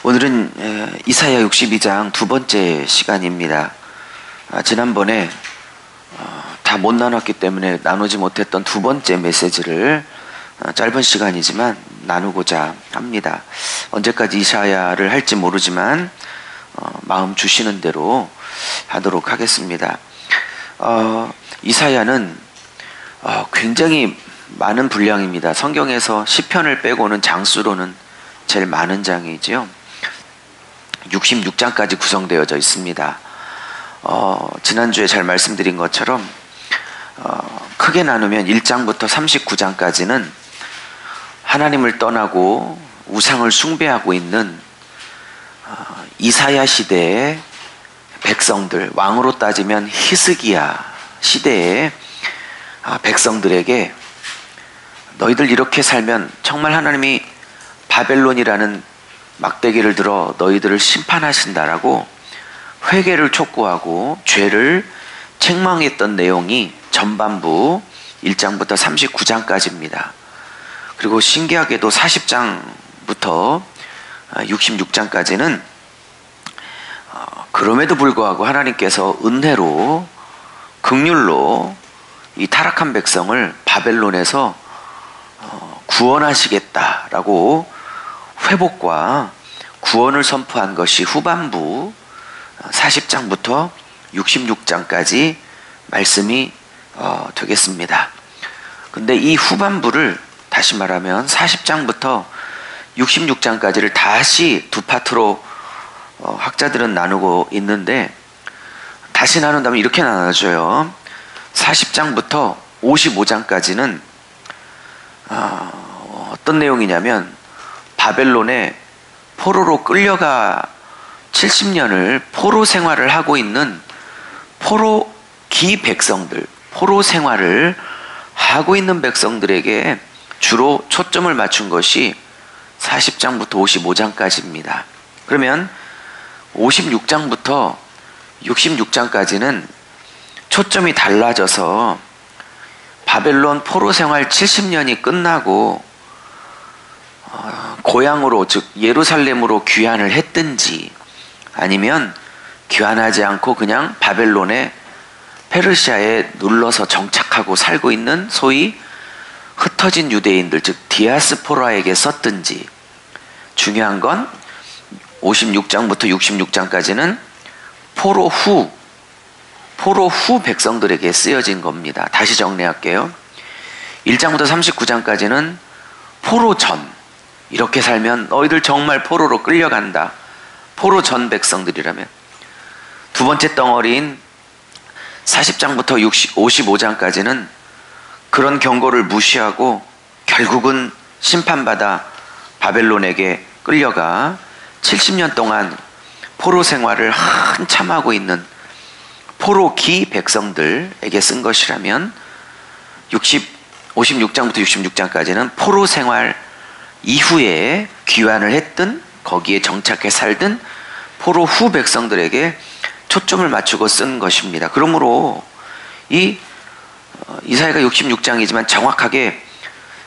오늘은 이사야 62장 두 번째 시간입니다. 지난번에 다 못 나눴기 때문에 나누지 못했던 두 번째 메시지를 짧은 시간이지만 나누고자 합니다. 언제까지 이사야를 할지 모르지만 마음 주시는 대로 하도록 하겠습니다. 이사야는 굉장히 많은 분량입니다. 성경에서 시편을 빼고는 장수로는 제일 많은 장이지요. 66장까지 구성되어져 있습니다. 지난주에 잘 말씀드린 것처럼 크게 나누면 1장부터 39장까지는 하나님을 떠나고 우상을 숭배하고 있는 이사야 시대의 백성들, 왕으로 따지면 히스기야 시대의 백성들에게 너희들 이렇게 살면 정말 하나님이 바벨론이라는 막대기를 들어 너희들을 심판하신다라고 회개를 촉구하고 죄를 책망했던 내용이 전반부 1장부터 39장까지입니다. 그리고 신기하게도 40장부터 66장까지는 그럼에도 불구하고 하나님께서 은혜로 긍휼로 이 타락한 백성을 바벨론에서 구원하시겠다라고 회복과 구원을 선포한 것이 후반부 40장부터 66장까지 말씀이 되겠습니다. 근데 이 후반부를 다시 말하면 40장부터 66장까지를 다시 두 파트로 학자들은 나누고 있는데, 다시 나눈다면 이렇게 나눠져요. 40장부터 55장까지는 어떤 내용이냐면 바벨론에 포로로 끌려가 70년을 포로 생활을 하고 있는 포로기 백성들, 포로 생활을 하고 있는 백성들에게 주로 초점을 맞춘 것이 40장부터 55장까지입니다. 그러면 56장부터 66장까지는 초점이 달라져서 바벨론 포로 생활 70년이 끝나고 고향으로, 즉 예루살렘으로 귀환을 했든지 아니면 귀환하지 않고 그냥 바벨론에 페르시아에 눌러서 정착하고 살고 있는 소위 흩어진 유대인들, 즉 디아스포라에게 썼든지, 중요한 건 56장부터 66장까지는 포로 후 백성들에게 쓰여진 겁니다. 다시 정리할게요. 1장부터 39장까지는 포로 전, 이렇게 살면 너희들 정말 포로로 끌려간다, 포로 전 백성들이라면. 두 번째 덩어리인 40장부터 55장까지는 그런 경고를 무시하고 결국은 심판받아 바벨론에게 끌려가 70년 동안 포로 생활을 한참 하고 있는 포로기 백성들에게 쓴 것이라면, 56장부터 66장까지는 포로 생활 이후에 귀환을 했든 거기에 정착해 살든 포로 후 백성들에게 초점을 맞추고 쓴 것입니다. 그러므로 이사야가 66장이지만 정확하게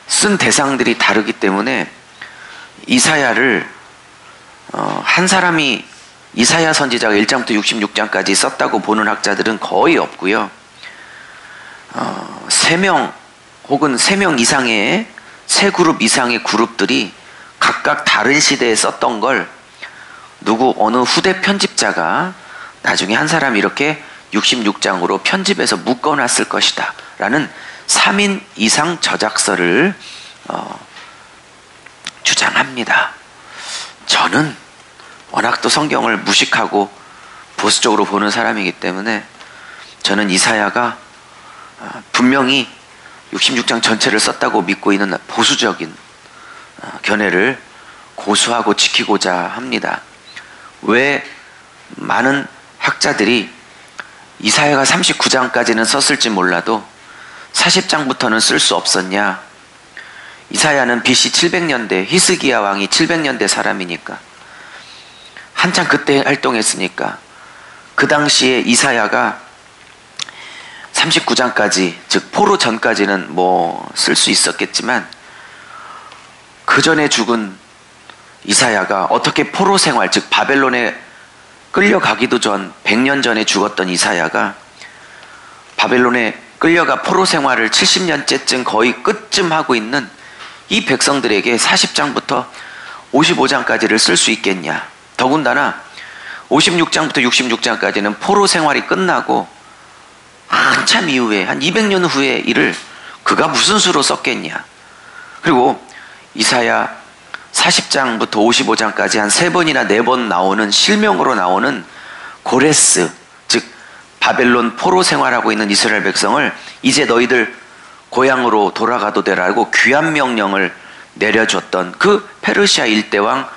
쓴 대상들이 다르기 때문에 이사야를 한 사람이 이사야 선지자가 1장부터 66장까지 썼다고 보는 학자들은 거의 없고요. 3명 혹은 3명 이상의, 3그룹 이상의 그룹들이 각각 다른 시대에 썼던 걸 어느 후대 편집자가 나중에 한 사람이 이렇게 66장으로 편집해서 묶어놨을 것이다 라는 3인 이상 저작서를 주장합니다. 저는 워낙 또 성경을 무식하고 보수적으로 보는 사람이기 때문에 저는 이사야가 분명히 66장 전체를 썼다고 믿고 있는 보수적인 견해를 고수하고 지키고자 합니다. 왜 많은 학자들이 이사야가 39장까지는 썼을지 몰라도 40장부터는 쓸 수 없었냐? 이사야는 BC 700년대, 히스기야 왕이 700년대 사람이니까, 한창 그때 활동했으니까 그 당시에 이사야가 39장까지, 즉 포로 전까지는 쓸 수 있었겠지만 그 전에 죽은 이사야가 어떻게 포로 생활, 즉 바벨론에 끌려가기도 전 100년 전에 죽었던 이사야가 바벨론에 끌려가 포로 생활을 70년째쯤 거의 끝쯤 하고 있는 이 백성들에게 40장부터 55장까지를 쓸 수 있겠냐. 더군다나 56장부터 66장까지는 포로 생활이 끝나고 한참 이후에 한 200년 후의 일을 그가 무슨 수로 썼겠냐. 그리고 이사야 40장부터 55장까지 한 3번이나 4번 나오는 실명으로 나오는 고레스, 즉 바벨론 포로 생활하고 있는 이스라엘 백성을 이제 너희들 고향으로 돌아가도 되라고 귀환 명령을 내려줬던 그 페르시아 일대왕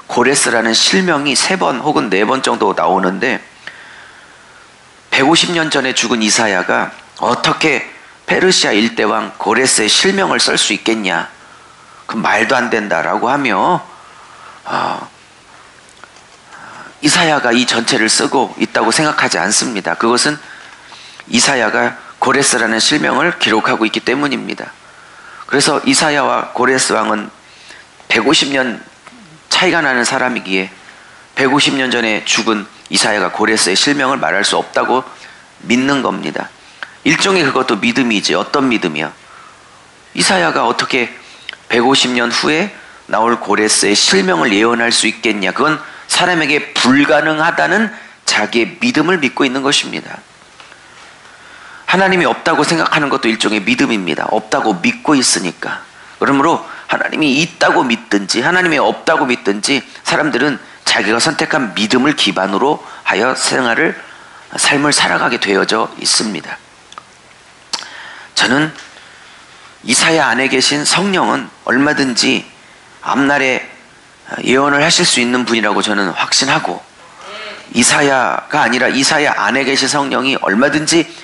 고레스라는 실명이 3번 혹은 4번 정도 나오는데 150년 전에 죽은 이사야가 어떻게 페르시아 일대왕 고레스의 실명을 쓸 수 있겠냐. 그 말도 안 된다라고 하며 이사야가 이 전체를 쓰고 있다고 생각하지 않습니다. 그것은 이사야가 고레스라는 실명을 기록하고 있기 때문입니다. 그래서 이사야와 고레스 왕은 150년 차이가 나는 사람이기에 150년 전에 죽은 이사야가 고레스의 실명을 말할 수 없다고 믿는 겁니다. 일종의 그것도 믿음이지. 어떤 믿음이야? 이사야가 어떻게 150년 후에 나올 고레스의 실명을 예언할 수 있겠냐. 그건 사람에게 불가능하다는 자기의 믿음을 믿고 있는 것입니다. 하나님이 없다고 생각하는 것도 일종의 믿음입니다. 없다고 믿고 있으니까. 그러므로 하나님이 있다고 믿든지 하나님이 없다고 믿든지 사람들은 자기가 선택한 믿음을 기반으로 하여 삶을 살아가게 되어져 있습니다. 저는 이사야 안에 계신 성령은 얼마든지 앞날에 예언을 하실 수 있는 분이라고 저는 확신하고, 이사야가 아니라 이사야 안에 계신 성령이 얼마든지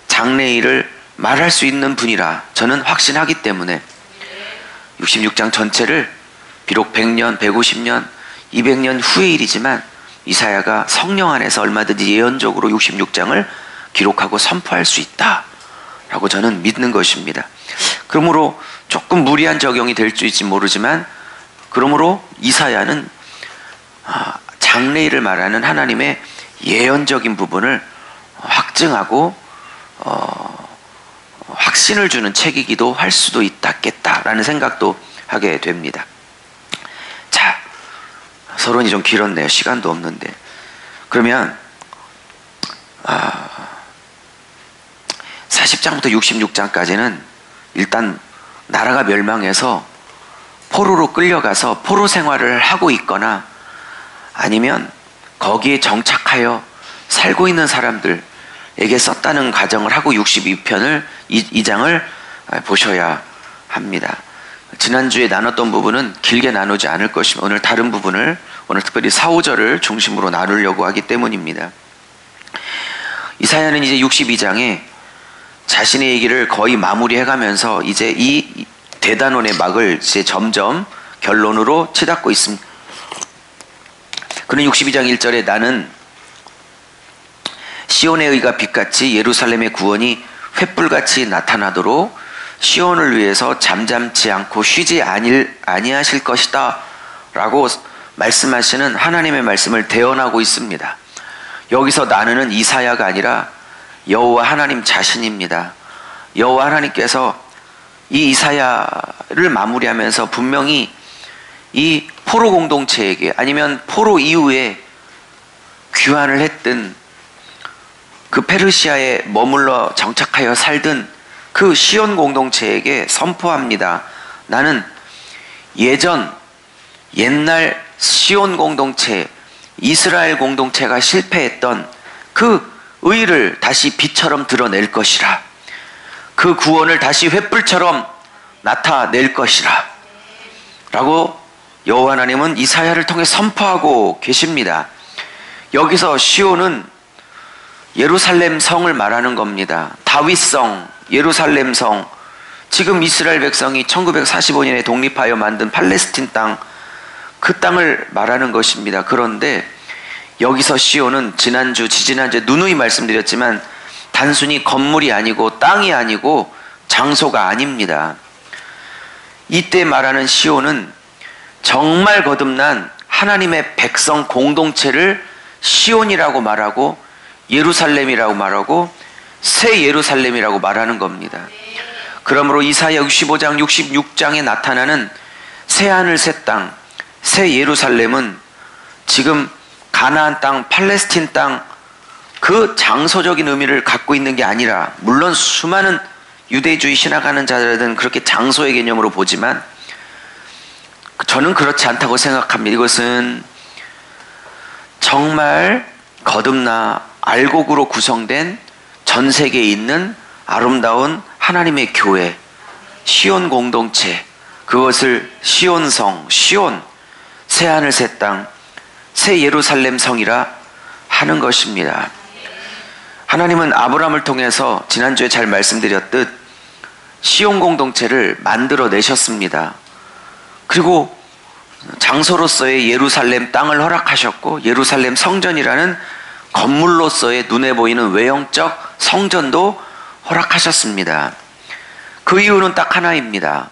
장래일을 말할 수 있는 분이라 저는 확신하기 때문에 66장 전체를 비록 100년, 150년, 200년 후의 일이지만 이사야가 성령 안에서 얼마든지 예언적으로 66장을 기록하고 선포할 수 있다라고 저는 믿는 것입니다. 그러므로 조금 무리한 적용이 될 수 있을지 모르지만, 그러므로 이사야는 장래일을 말하는 하나님의 예언적인 부분을 확증하고 확신을 주는 책이기도 할 수도 있겠다라는 생각도 하게 됩니다. 자, 서론이 좀 길었네요. 시간도 없는데. 그러면 40장부터 66장까지는 일단 나라가 멸망해서 포로로 끌려가서 포로 생활을 하고 있거나 아니면 거기에 정착하여 살고 있는 사람들에게 썼다는 가정을 하고 62편을 이 장을 보셔야 합니다. 지난주에 나눴던 부분은 길게 나누지 않을 것이며 오늘 다른 부분을, 오늘 특별히 4, 5절을 중심으로 나누려고 하기 때문입니다. 이사야는 이제 62장에 자신의 얘기를 거의 마무리해가면서 이제 이 대단원의 막을 이제 점점 결론으로 치닫고 있습니다. 그는 62장 1절에 나는 시온의 의가 빛같이 예루살렘의 구원이 횃불같이 나타나도록 시온을 위해서 잠잠치 않고 쉬지 아니하실 것이다 라고 말씀하시는 하나님의 말씀을 대언하고 있습니다. 여기서 나는은 이사야가 아니라 여호와 하나님 자신입니다. 여호와 하나님께서 이 이사야를 마무리하면서 분명히 이 포로 공동체에게 아니면 포로 이후에 귀환을 했던 그 페르시아에 머물러 정착하여 살던 그 시온 공동체에게 선포합니다. 나는 옛날 시온 공동체, 이스라엘 공동체가 실패했던 그 의를 다시 빛처럼 드러낼 것이라. 그 구원을 다시 횃불처럼 나타낼 것이라 라고 여호와 하나님은 이사야를 통해 선포하고 계십니다. 여기서 시온은 예루살렘 성을 말하는 겁니다. 다윗성, 예루살렘 성, 지금 이스라엘 백성이 1945년에 독립하여 만든 팔레스틴 땅, 그 땅을 말하는 것입니다. 그런데 여기서 시온은 지지난주에 누누이 말씀드렸지만 단순히 건물이 아니고 땅이 아니고 장소가 아닙니다. 이때 말하는 시온은 정말 거듭난 하나님의 백성 공동체를 시온이라고 말하고 예루살렘이라고 말하고 새 예루살렘이라고 말하는 겁니다. 그러므로 이사야 65장 66장에 나타나는 새하늘 새 땅, 새 예루살렘은 지금 가나안 땅, 팔레스틴 땅 그 장소적인 의미를 갖고 있는 게 아니라, 물론 수많은 유대주의 신학하는 자들은 그렇게 장소의 개념으로 보지만 저는 그렇지 않다고 생각합니다. 이것은 정말 거듭나 알곡으로 구성된 전 세계에 있는 아름다운 하나님의 교회, 시온 공동체, 그것을 시온성, 시온, 새하늘 새 땅, 새 예루살렘 성이라 하는 것입니다. 하나님은 아브라함을 통해서 지난주에 잘 말씀드렸듯 시온 공동체를 만들어 내셨습니다. 그리고 장소로서의 예루살렘 땅을 허락하셨고, 예루살렘 성전이라는 건물로서의 눈에 보이는 외형적 성전도 허락하셨습니다. 그 이유는 딱 하나입니다.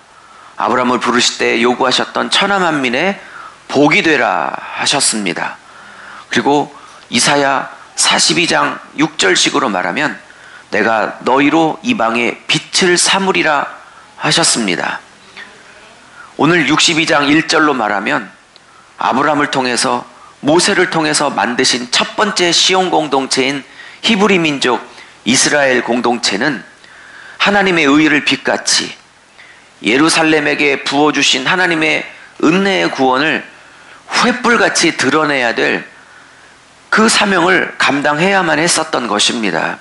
아브라함을 부르실 때 요구하셨던 천하 만민의 복이 되라 하셨습니다. 그리고 이사야 42장 6절식으로 말하면 내가 너희로 이방의 빛을 삼으리라 하셨습니다. 오늘 62장 1절로 말하면 아브라함을 통해서, 모세를 통해서 만드신 첫 번째 시온 공동체인 히브리 민족 이스라엘 공동체는 하나님의 의를 빛같이 예루살렘에게 부어주신 하나님의 은혜의 구원을 횃불같이 드러내야 될 그 사명을 감당해야만 했었던 것입니다.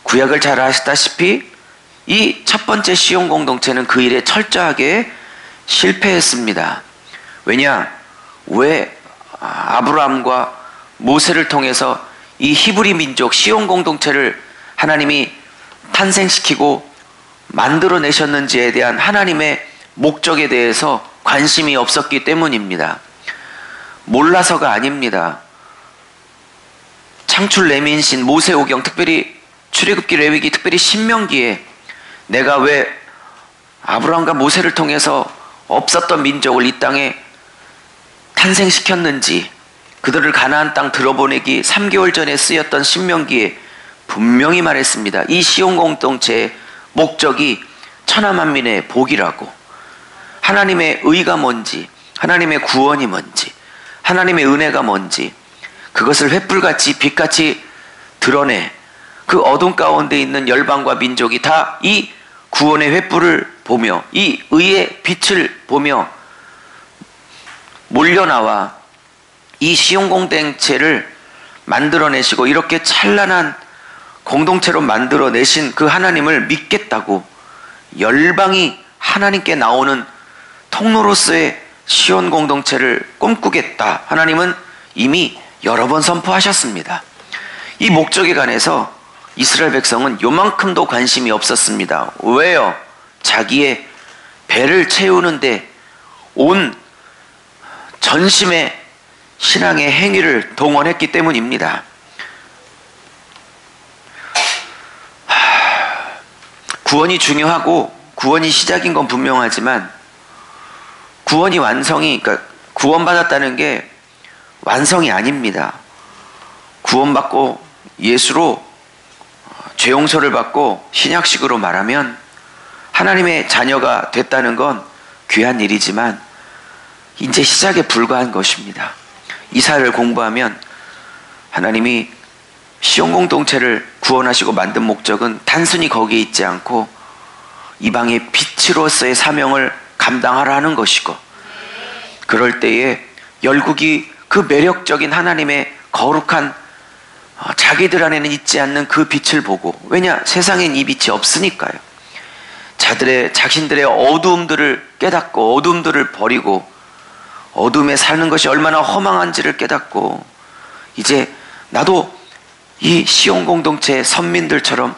구약을 잘 아시다시피 이 첫 번째 시온 공동체는 그 일에 철저하게 실패했습니다. 왜냐? 왜 아브라함과 모세를 통해서 이 히브리 민족 시온 공동체를 하나님이 탄생시키고 만들어내셨는지에 대한 하나님의 목적에 대해서 관심이 없었기 때문입니다. 몰라서가 아닙니다. 창출 레민신, 모세오경, 특별히 출애굽기, 레위기, 특별히 신명기에 내가 왜 아브라함과 모세를 통해서 없었던 민족을 이 땅에 탄생시켰는지, 그들을 가나안 땅 들어보내기 3개월 전에 쓰였던 신명기에 분명히 말했습니다. 이 시온 공동체의 목적이 천하 만민의 복이라고, 하나님의 의가 뭔지, 하나님의 구원이 뭔지, 하나님의 은혜가 뭔지, 그것을 횃불같이 빛같이 드러내 그 어둠 가운데 있는 열방과 민족이 다 이 구원의 횃불을 보며 이 의의 빛을 보며 몰려나와 이 시온 공동체를 만들어내시고 이렇게 찬란한 공동체로 만들어내신 그 하나님을 믿겠다고 열방이 하나님께 나오는 통로로서의 시온 공동체를 꿈꾸겠다. 하나님은 이미 여러 번 선포하셨습니다. 이 목적에 관해서 이스라엘 백성은 요만큼도 관심이 없었습니다. 왜요? 자기의 배를 채우는데 온 전심의 신앙의 행위를 동원했기 때문입니다. 구원이 중요하고 구원이 시작인 건 분명하지만 구원이 완성이, 그러니까 구원받았다는 게 완성이 아닙니다. 구원받고 예수로 죄 용서를 받고 신약식으로 말하면 하나님의 자녀가 됐다는 건 귀한 일이지만 이제 시작에 불과한 것입니다. 이사야를 공부하면 하나님이 시온 공동체를 구원하시고 만든 목적은 단순히 거기에 있지 않고 이방의 빛으로서의 사명을 감당하라 하는 것이고, 그럴 때에 열국이 그 매력적인 하나님의 거룩한 자기들 안에는 있지 않는 그 빛을 보고, 왜냐? 세상엔 이 빛이 없으니까요. 자신들의 어두움들을 깨닫고 어두움들을 버리고 어둠에 사는 것이 얼마나 허망한지를 깨닫고, 이제 나도 이 시온 공동체 선민들처럼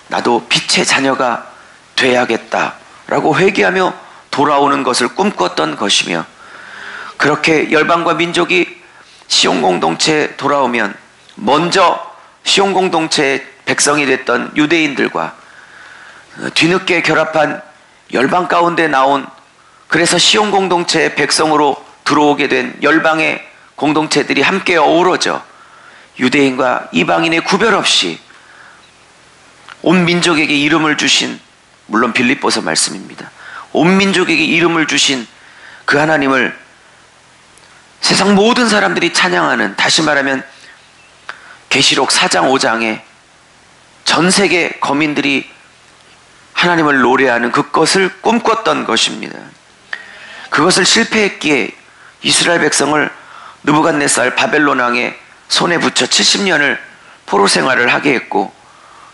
나도 빛의 자녀가 돼야겠다라고 회개하며 돌아오는 것을 꿈꿨던 것이며, 그렇게 열방과 민족이 시온 공동체에 돌아오면 먼저 시온 공동체의 백성이 됐던 유대인들과 뒤늦게 결합한 열방 가운데 나온 그래서 시온 공동체의 백성으로 들어오게 된 열방의 공동체들이 함께 어우러져 유대인과 이방인의 구별 없이 온 민족에게 이름을 주신, 물론 빌립보서 말씀입니다, 온 민족에게 이름을 주신 그 하나님을 세상 모든 사람들이 찬양하는, 다시 말하면 계시록 4장 5장에 전 세계 거민들이 하나님을 노래하는 그것을 꿈꿨던 것입니다. 그것을 실패했기에 이스라엘 백성을 느부갓네살 바벨론 왕의 손에 붙여 70년을 포로 생활을 하게 했고,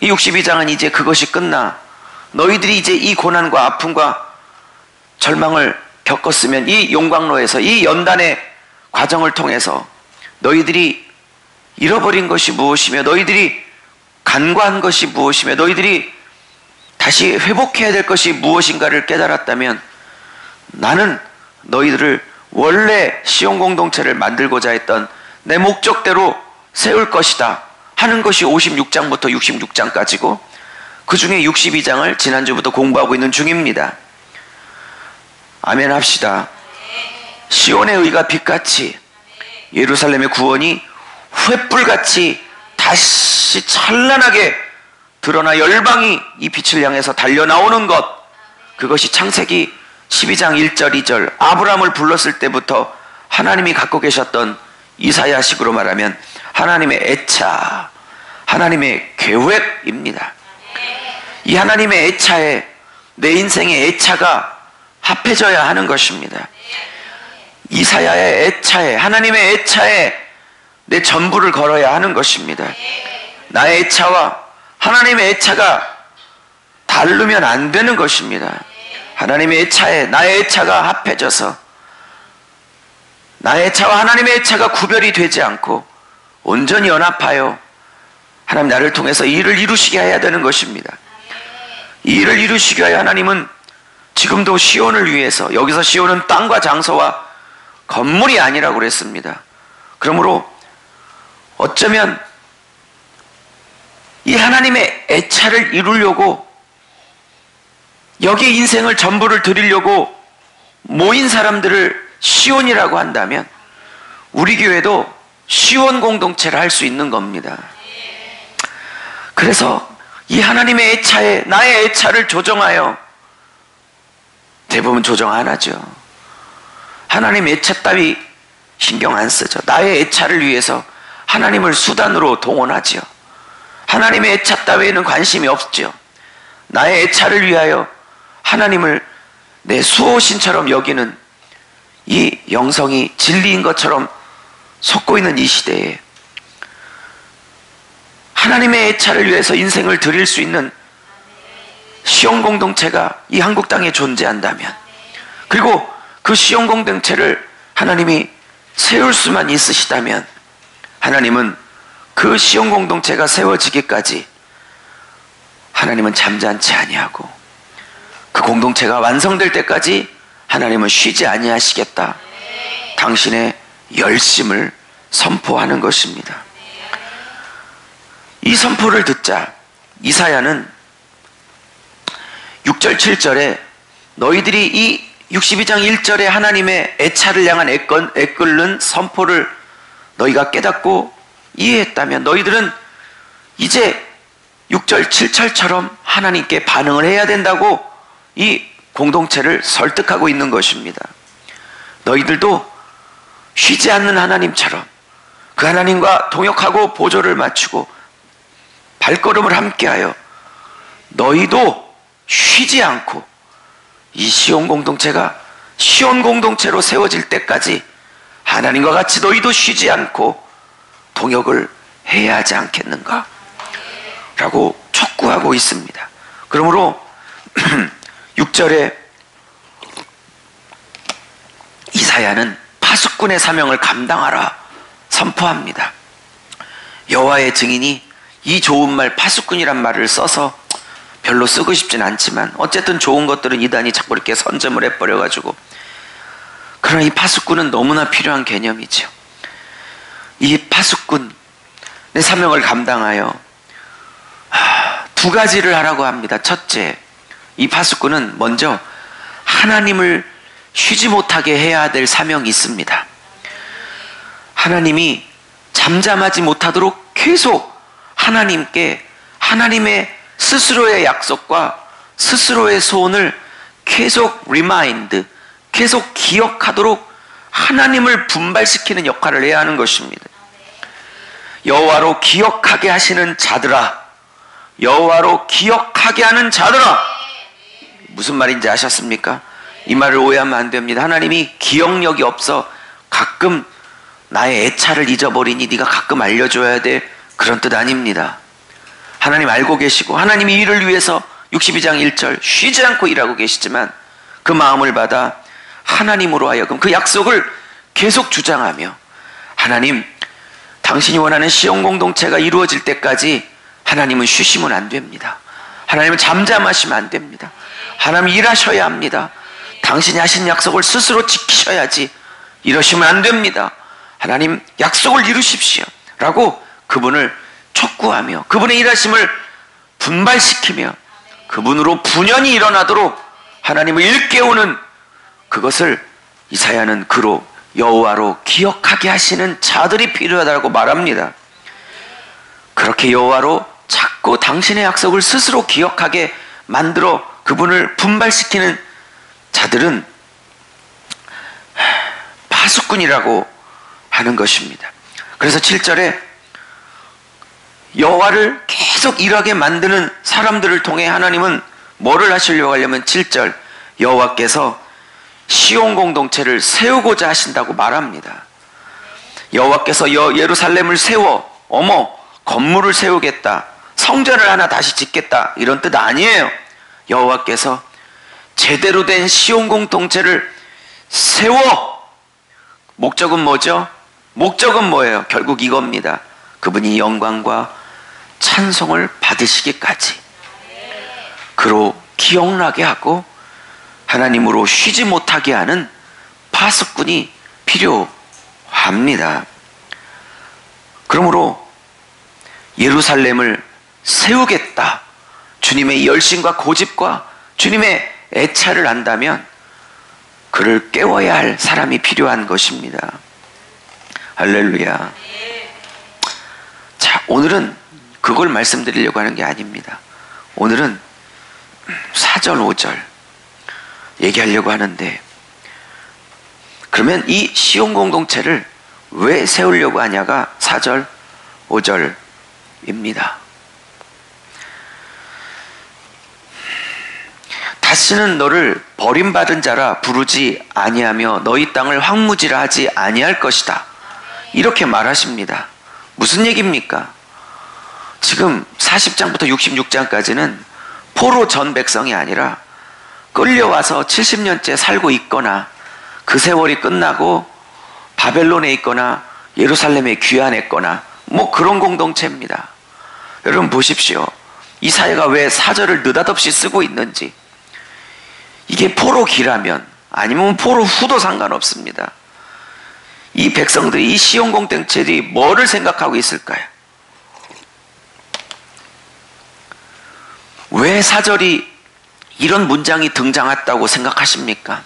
이 62장은 이제 그것이 끝나 너희들이 이제 이 고난과 아픔과 절망을 겪었으면 이 용광로에서, 이 연단의 과정을 통해서 너희들이 잃어버린 것이 무엇이며, 너희들이 간과한 것이 무엇이며, 너희들이 다시 회복해야 될 것이 무엇인가를 깨달았다면 나는 너희들을 원래 시온 공동체를 만들고자 했던 내 목적대로 세울 것이다 하는 것이 56장부터 66장까지고, 그 중에 62장을 지난주부터 공부하고 있는 중입니다. 아멘 합시다. 시온의 의가 빛같이, 예루살렘의 구원이 횃불같이 다시 찬란하게 드러나 열방이 이 빛을 향해서 달려나오는 것, 그것이 창세기 12장 1절 2절 아브라함을 불렀을 때부터 하나님이 갖고 계셨던 이사야식으로 말하면 하나님의 애차, 하나님의 계획입니다. 이 하나님의 애차에 내 인생의 애차가 합해져야 하는 것입니다. 이사야의 애차에, 하나님의 애차에 내 전부를 걸어야 하는 것입니다. 나의 애차와 하나님의 애차가 다르면 안 되는 것입니다. 하나님의 애차에 나의 애차가 합해져서 나의 애차와 하나님의 애차가 구별이 되지 않고 온전히 연합하여 하나님 나를 통해서 이 일을 이루시게 해야 되는 것입니다. 이 일을 이루시게 하여 하나님은 지금도 시온을 위해서, 여기서 시온은 땅과 장소와 건물이 아니라고 그랬습니다. 그러므로 어쩌면 이 하나님의 애차를 이루려고, 여기에 인생을 전부를 드리려고 모인 사람들을 시온이라고 한다면 우리 교회도 시온 공동체를 할 수 있는 겁니다. 그래서 이 하나님의 애차에 나의 애차를 조정하여, 대부분 조정 안 하죠. 하나님 애차 따위 신경 안 쓰죠. 나의 애차를 위해서 하나님을 수단으로 동원하죠. 하나님의 애차 따위에는 관심이 없죠. 나의 애차를 위하여 하나님을 내 수호신처럼 여기는 이 영성이 진리인 것처럼 속고 있는 이 시대에 하나님의 애차를 위해서 인생을 드릴 수 있는 시온 공동체가 이 한국 땅에 존재한다면, 그리고 그 시온 공동체를 하나님이 세울 수만 있으시다면, 하나님은 그 시온 공동체가 세워지기까지 하나님은 잠잠치 아니하고 그 공동체가 완성될 때까지 하나님은 쉬지 아니하시겠다, 당신의 열심을 선포하는 것입니다. 이 선포를 듣자 이사야는 6절 7절에 너희들이 이 62장 1절에 하나님의 애차를 향한 애끓는 선포를 너희가 깨닫고 이해했다면 너희들은 이제 6절 7절처럼 하나님께 반응을 해야 된다고 이 공동체를 설득하고 있는 것입니다. 너희들도 쉬지 않는 하나님처럼 그 하나님과 동역하고 보조를 맞추고 발걸음을 함께하여 너희도 쉬지 않고 이 시온 공동체가 시온 공동체로 세워질 때까지 하나님과 같이 너희도 쉬지 않고 동역을 해야 하지 않겠는가 라고 촉구하고 있습니다. 그러므로 6절에 이사야는 파수꾼의 사명을 감당하라 선포합니다. 여호와의 증인이 이 좋은 말 파수꾼이란 말을 써서 별로 쓰고 싶진 않지만 어쨌든 좋은 것들은 이단이 자꾸 이렇게 선점을 해버려가지고, 그러나 이 파수꾼은 너무나 필요한 개념이죠. 이 파수꾼의 사명을 감당하여 두 가지를 하라고 합니다. 첫째, 이 파수꾼은 먼저 하나님을 쉬지 못하게 해야 될 사명이 있습니다. 하나님이 잠잠하지 못하도록 계속 하나님께 하나님의 스스로의 약속과 스스로의 소원을 계속 리마인드, 계속 기억하도록 하나님을 분발시키는 역할을 해야 하는 것입니다. 여호와로 기억하게 하시는 자들아, 여호와로 기억하게 하는 자들아. 무슨 말인지 아셨습니까? 이 말을 오해하면 안 됩니다. 하나님이 기억력이 없어 가끔 나의 애차를 잊어버리니 네가 가끔 알려줘야 돼, 그런 뜻 아닙니다. 하나님 알고 계시고 하나님이 이를 위해서 62장 1절 쉬지 않고 일하고 계시지만 그 마음을 받아 하나님으로 하여금 그 약속을 계속 주장하며, 하나님 당신이 원하는 시온 공동체가 이루어질 때까지 하나님은 쉬시면 안 됩니다. 하나님은 잠잠하시면 안 됩니다. 하나님 일하셔야 합니다. 당신이 하신 약속을 스스로 지키셔야지 이러시면 안 됩니다. 하나님 약속을 이루십시오 라고 그분을 촉구하며 그분의 일하심을 분발시키며 그분으로 분연히 일어나도록 하나님을 일깨우는, 그것을 이사야는 그로 여호와로 기억하게 하시는 자들이 필요하다고 말합니다. 그렇게 여호와로 자꾸 당신의 약속을 스스로 기억하게 만들어 그분을 분발시키는 자들은 파수꾼이라고 하는 것입니다. 그래서 7절에 여호와를 계속 일하게 만드는 사람들을 통해 하나님은 뭐를 하시려고 하려면 7절 여호와께서 시온 공동체를 세우고자 하신다고 말합니다. 여호와께서 예루살렘을 세워 건물을 세우겠다, 성전을 하나 다시 짓겠다, 이런 뜻 아니에요. 여호와께서 제대로 된 시온 공동체를 세워. 목적은 뭐죠? 목적은 뭐예요? 결국 이겁니다. 그분이 영광과 찬송을 받으시기까지 그로 기억나게 하고 하나님으로 쉬지 못하게 하는 파수꾼이 필요합니다. 그러므로 예루살렘을 세우겠다, 주님의 열심과 고집과 주님의 애차를 안다면 그를 깨워야 할 사람이 필요한 것입니다. 할렐루야. 자, 오늘은 그걸 말씀드리려고 하는 게 아닙니다. 오늘은 4절 5절 얘기하려고 하는데, 그러면 이 시온 공동체를 왜 세우려고 하냐가 4절 5절입니다. 다시는 너를 버림받은 자라 부르지 아니하며 너희 땅을 황무지라 하지 아니할 것이다, 이렇게 말하십니다. 무슨 얘기입니까? 지금 40장부터 66장까지는 포로 전 백성이 아니라 끌려와서 70년째 살고 있거나 그 세월이 끝나고 바벨론에 있거나 예루살렘에 귀환했거나 뭐 그런 공동체입니다. 여러분 보십시오. 이사야가 왜 4절을 느닷없이 쓰고 있는지. 이게 포로 기라면, 아니면 포로 후도 상관없습니다. 이 백성들이, 이 시온 공동체들이 뭐를 생각하고 있을까요? 왜 4절이 이런 문장이 등장했다고 생각하십니까?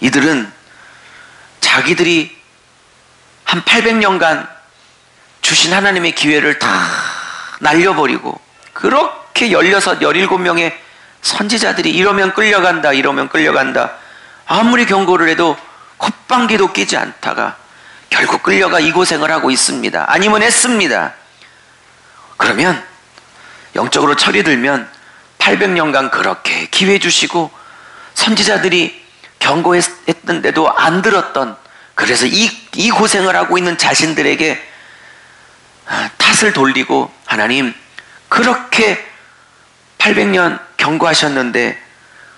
이들은 자기들이 한 800년간 주신 하나님의 기회를 다 날려버리고 그렇게 16, 17명의 선지자들이 이러면 끌려간다, 이러면 끌려간다, 아무리 경고를 해도 콧방귀도 끼지 않다가 결국 끌려가 이 고생을 하고 있습니다. 아니면 했습니다. 그러면 영적으로 철이 들면 800년간 그렇게 기회 주시고 선지자들이 경고했던데도 안 들었던, 그래서 이 고생을 하고 있는 자신들에게 탓을 돌리고, 하나님 그렇게 800년 경고하셨는데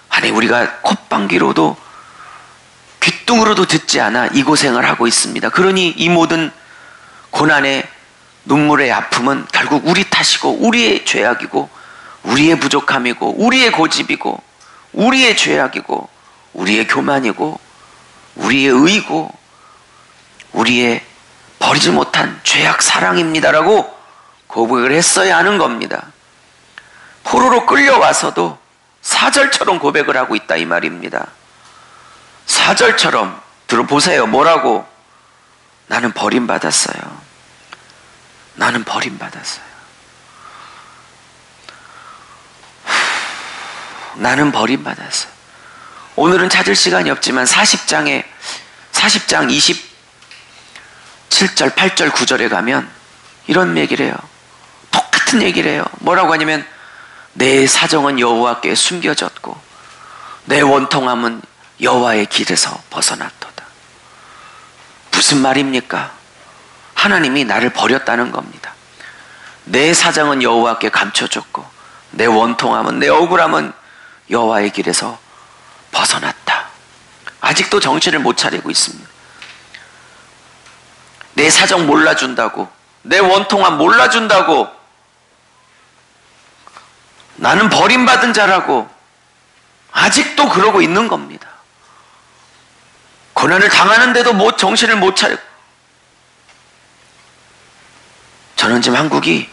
아니 우리가 콧방귀로도 귀뚱으로도 듣지 않아 이 고생을 하고 있습니다. 그러니 이 모든 고난의 눈물의 아픔은 결국 우리 탓이고 우리의 죄악이고 우리의 부족함이고 우리의 고집이고 우리의 죄악이고 우리의 교만이고 우리의 의고 우리의 버리지 못한 죄악 사랑입니다라고 고백을 했어야 하는 겁니다. 포로로 끌려와서도 4절처럼 고백을 하고 있다 이 말입니다. 4절처럼 들어보세요. 뭐라고? 나는 버림받았어요. 나는 버림받았어요. 나는 버림받았어요. 오늘은 찾을 시간이 없지만 40장 27절, 8절, 9절에 가면 이런 얘기를 해요. 똑같은 얘기를 해요. 뭐라고 하냐면 내 사정은 여호와께 숨겨졌고 내 원통함은 여호와의 길에서 벗어났도다. 무슨 말입니까? 하나님이 나를 버렸다는 겁니다. 내 사정은 여호와께 감춰졌고 내 원통함은, 내 억울함은 여호와의 길에서 벗어났다. 아직도 정신을 못 차리고 있습니다. 내 사정 몰라준다고, 내 원통함 몰라준다고, 나는 버림받은 자라고 아직도 그러고 있는 겁니다. 고난을 당하는데도 정신을 못 차리고. 저는 지금 한국이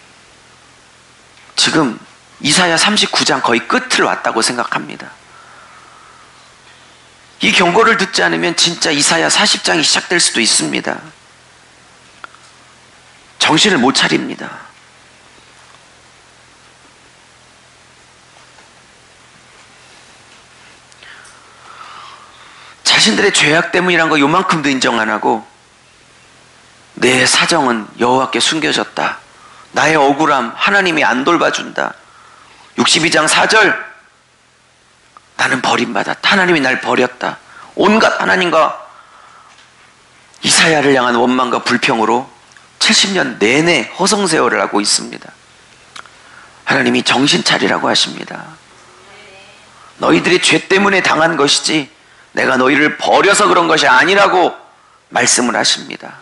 지금 이사야 39장 거의 끝을 왔다고 생각합니다. 이 경고를 듣지 않으면 진짜 이사야 40장이 시작될 수도 있습니다. 정신을 못 차립니다. 자신들의 죄악 때문이란 거 요만큼도 인정 안 하고 내 사정은 여호와께 숨겨졌다. 나의 억울함 하나님이 안 돌봐준다. 62장 4절 나는 버림받았다. 하나님이 날 버렸다. 온갖 하나님과 이사야를 향한 원망과 불평으로 70년 내내 허송세월을 하고 있습니다. 하나님이 정신 차리라고 하십니다. 너희들이 죄 때문에 당한 것이지 내가 너희를 버려서 그런 것이 아니라고 말씀을 하십니다.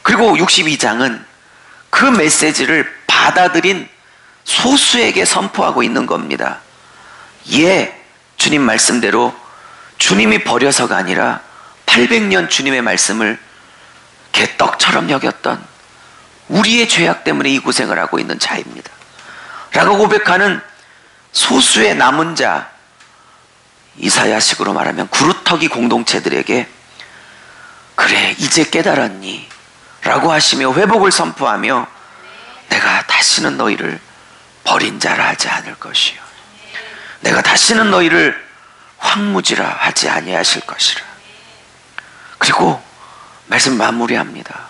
그리고 62장은 그 메시지를 받아들인 소수에게 선포하고 있는 겁니다. 예, 주님 말씀대로 주님이 버려서가 아니라 800년 주님의 말씀을 개떡처럼 여겼던 우리의 죄악 때문에 이 고생을 하고 있는 자입니다. 라고 고백하는 소수의 남은 자, 이사야식으로 말하면 구루터기 공동체들에게 그래 이제 깨달았니? 라고 하시며 회복을 선포하며 내가 다시는 너희를 버린 자라 하지 않을 것이요 내가 다시는 너희를 황무지라 하지 아니하실 것이라. 그리고 말씀 마무리합니다.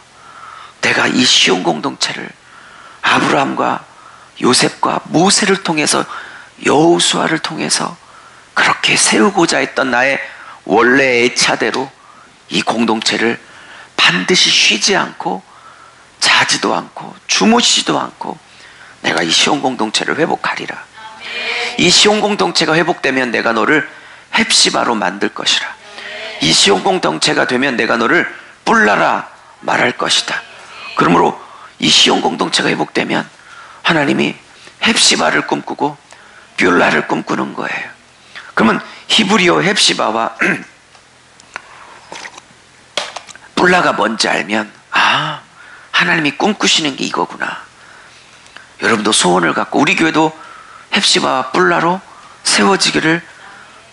내가 이 시온 공동체를 아브라함과 요셉과 모세를 통해서 여호수아를 통해서 그렇게 세우고자 했던 나의 원래 애차대로 이 공동체를 반드시 쉬지 않고 자지도 않고 주무시지도 않고 내가 이 시온 공동체를 회복하리라. 이 시온 공동체가 회복되면 내가 너를 헵시바로 만들 것이라. 이 시온 공동체가 되면 내가 너를 뿔라라 말할 것이다. 그러므로 이 시온 공동체가 회복되면 하나님이 헵시바를 꿈꾸고 뿔라를 꿈꾸는 거예요. 그러면 히브리어 헵시바와 뿔라가 뭔지 알면 하나님이 꿈꾸시는 게 이거구나. 여러분도 소원을 갖고 우리 교회도 헵시바와 뿔라로 세워지기를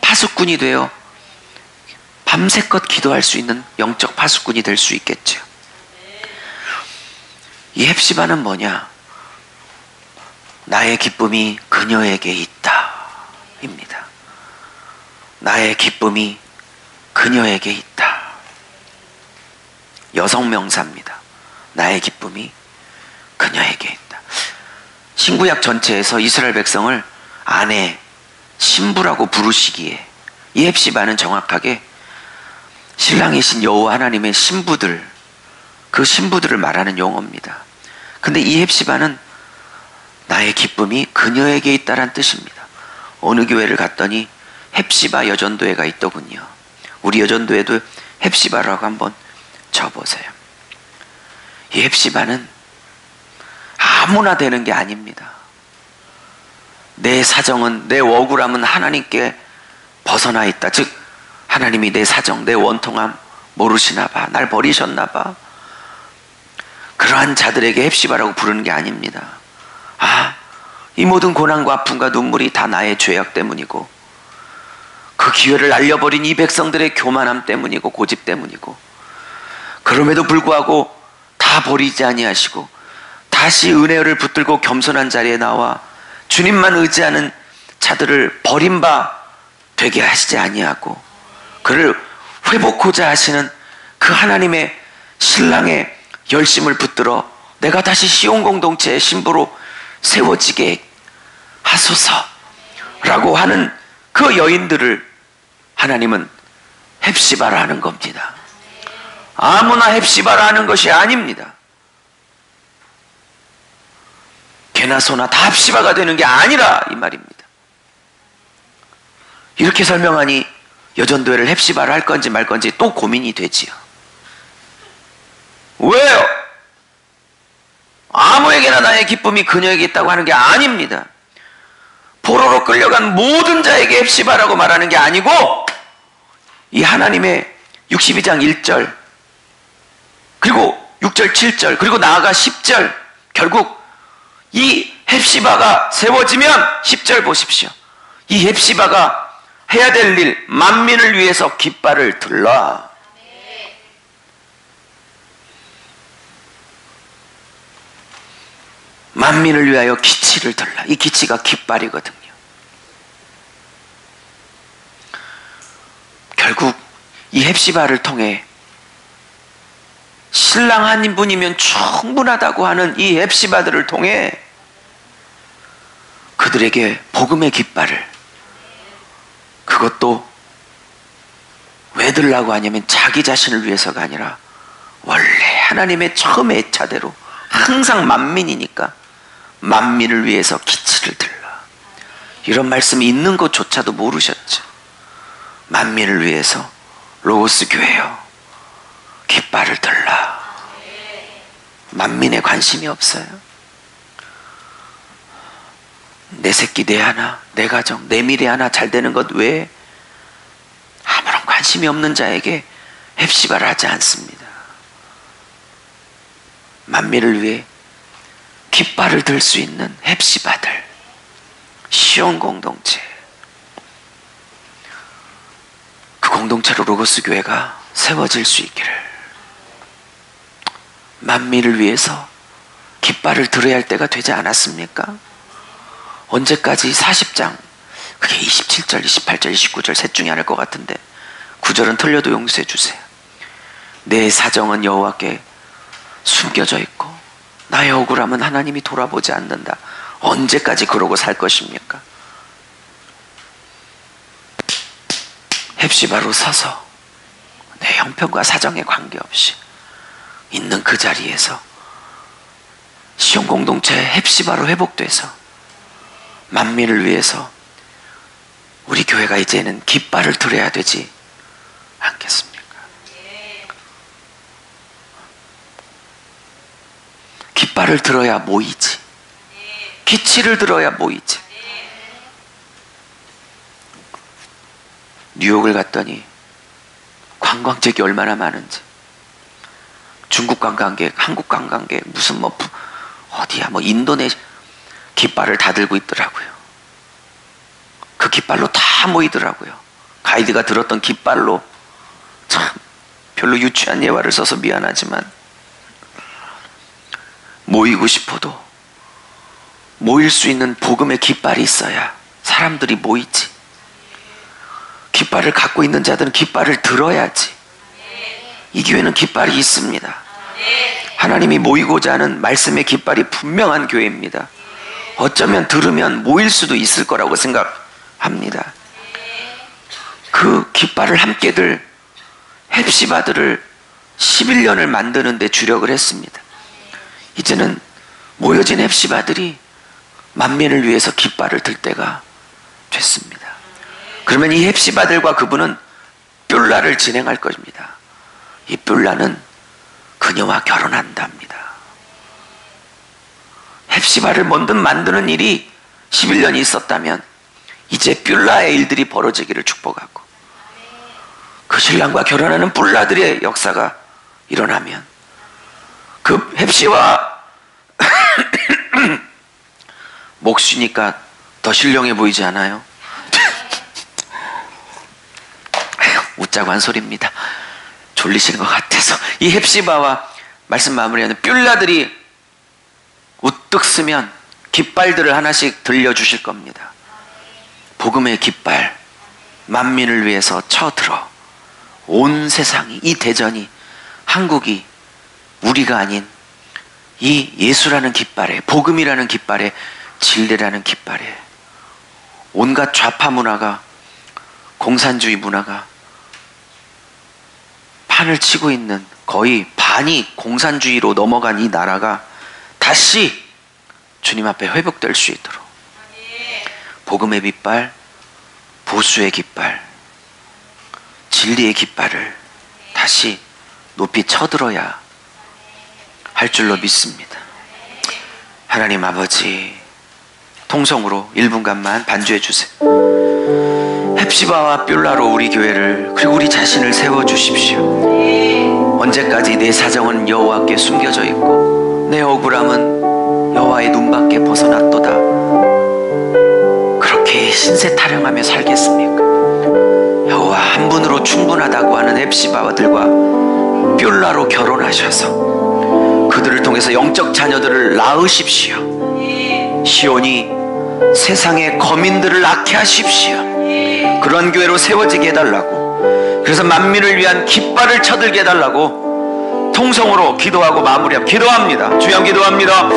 파수꾼이 되어 밤새껏 기도할 수 있는 영적 파수꾼이 될 수 있겠죠. 이 헵시바는 뭐냐? 나의 기쁨이 그녀에게 있다 입니다. 나의 기쁨이 그녀에게 있다. 여성 명사입니다. 나의 기쁨이 그녀에게 있다. 신구약 전체에서 이스라엘 백성을 아내, 신부라고 부르시기에 이 헵시바는 정확하게 신랑이신 여호와 하나님의 신부들, 그 신부들을 말하는 용어입니다. 근데 이 헵시바는 나의 기쁨이 그녀에게 있다란 뜻입니다. 어느 교회를 갔더니 헵시바 여전도회가 있더군요. 우리 여전도회도 헵시바라고 한번 쳐보세요. 이 헵시바는 아무나 되는 게 아닙니다. 내 사정은, 내 억울함은 하나님께 벗어나 있다. 즉 하나님이 내 사정, 내 원통함 모르시나 봐. 날 버리셨나 봐. 그러한 자들에게 헵시바라고 부르는 게 아닙니다. 이 모든 고난과 아픔과 눈물이 다 나의 죄악 때문이고 그 그 기회를 날려버린 이 백성들의 교만함 때문이고 고집 때문이고, 그럼에도 불구하고 다 버리지 아니하시고 다시 은혜를 붙들고 겸손한 자리에 나와 주님만 의지하는 자들을 버림바 되게 하시지 아니하고 그를 회복하자 하시는 그 하나님의 신랑의 열심을 붙들어 내가 다시 시온 공동체의 신부로 세워지게 하소서라고 하는 그 여인들을 하나님은 헵시바라 하는 겁니다. 아무나 헵시바라 하는 것이 아닙니다. 개나 소나 다 헵시바가 되는 게 아니라 이 말입니다. 이렇게 설명하니 여전도회를 헵시바를 할 건지 말 건지 또 고민이 되지요. 왜요? 아무에게나 나의 기쁨이 그녀에게 있다고 하는 게 아닙니다. 포로로 끌려간 모든 자에게 헵시바라고 말하는 게 아니고 이 하나님의 62장 1절 그리고 6절 7절 그리고 나아가 10절 결국 이 헵시바가 세워지면 10절 보십시오. 이 헵시바가 해야 될 일, 만민을 위해서 깃발을 들라. 만민을 위하여 기치를 들라. 이 기치가 깃발이거든요. 결국 이 헵시바를 통해 신랑 한 분이면 충분하다고 하는 이 헵시바들을 통해 그들에게 복음의 깃발을, 그것도 왜 들라고 하냐면 자기 자신을 위해서가 아니라 원래 하나님의 처음의 애차대로 항상 만민이니까 만민을 위해서 기치를 들라. 이런 말씀이 있는 것조차도 모르셨죠. 만민을 위해서 로고스 교회요, 깃발을 들라. 만민에 관심이 없어요. 내 새끼 내 하나, 내 가정, 내 미래 하나 잘 되는 것 외에 아무런 관심이 없는 자에게 헵시바를 하지 않습니다. 만민을 위해 깃발을 들 수 있는 헵시바들, 시온 공동체, 그 공동체로 로고스 교회가 세워질 수 있기를, 만민을 위해서 깃발을 들어야 할 때가 되지 않았습니까? 언제까지 40장, 그게 27절, 28절, 29절 셋 중에 하나일 것 같은데 9절은 틀려도 용서해 주세요. 내 사정은 여호와께 숨겨져 있고 나의 억울함은 하나님이 돌아보지 않는다. 언제까지 그러고 살 것입니까? 헵시바로 서서 내 형편과 사정에 관계없이 있는 그 자리에서 시온 공동체 헵시바로 회복돼서 만민을 위해서 우리 교회가 이제는 깃발을 들어야 되지 않겠습니까? 깃발을 들어야 모이지, 기치를 들어야 모이지. 뉴욕을 갔더니 관광객이 얼마나 많은지, 중국 관광객, 한국 관광객, 무슨 뭐 어디야 뭐 인도네시아, 깃발을 다 들고 있더라고요. 그 깃발로 다 모이더라고요. 가이드가 들었던 깃발로. 참 별로 유치한 예화를 써서 미안하지만 모이고 싶어도 모일 수 있는 복음의 깃발이 있어야 사람들이 모이지. 깃발을 갖고 있는 자들은 깃발을 들어야지. 이 교회는 깃발이 있습니다. 하나님이 모이고자 하는 말씀의 깃발이 분명한 교회입니다. 어쩌면 들으면 모일 수도 있을 거라고 생각합니다. 그 깃발을 함께 들 헵시바들을 11년을 만드는 데 주력을 했습니다. 이제는 모여진 헵시바들이 만민을 위해서 깃발을 들 때가 됐습니다. 그러면 이 헵시바들과 그분은 뷸라를 진행할 것입니다. 이 뷸라는 그녀와 결혼한답니다. 헵시바를 뭐든 만드는 일이 11년이 있었다면 이제 뷸라의 일들이 벌어지기를 축복하고 그 신랑과 결혼하는 뿔라들의 역사가 일어나면 그 헵시와 목쉬니까 더 신령해 보이지 않아요? 잡자고 한 소리입니다. 졸리시는 것 같아서. 이 헵시바와 말씀 마무리하는 뷸라들이 우뚝 쓰면 깃발들을 하나씩 들려주실 겁니다. 복음의 깃발, 만민을 위해서 쳐들어 온 세상이, 이 대전이, 한국이 우리가 아닌 이 예수라는 깃발에, 복음이라는 깃발에, 진리라는 깃발에 온갖 좌파 문화가, 공산주의 문화가 판을 치고 있는, 거의 반이 공산주의로 넘어간 이 나라가 다시 주님 앞에 회복될 수 있도록 복음의 깃발, 보수의 깃발, 진리의 깃발을 다시 높이 쳐들어야 할 줄로 믿습니다. 하나님 아버지, 통성으로 1분간만 반주해 주세요. 헵시바와 뷸라로 우리 교회를, 그리고 우리 자신을 세워주십시오. 언제까지 내 사정은 여호와께 숨겨져 있고 내 억울함은 여호와의 눈밖에 벗어났도다, 그렇게 신세 타령하며 살겠습니까? 여호와 한 분으로 충분하다고 하는 헵시바들과 뷸라로 결혼하셔서 그들을 통해서 영적 자녀들을 낳으십시오. 시온이 세상의 거민들을 낳게 하십시오. 그런 교회로 세워지게 해달라고, 그래서 만민을 위한 깃발을 쳐들게 해달라고 통성으로 기도하고 마무리합니다. 기도합니다. 주여 기도합니다.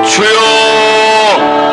주여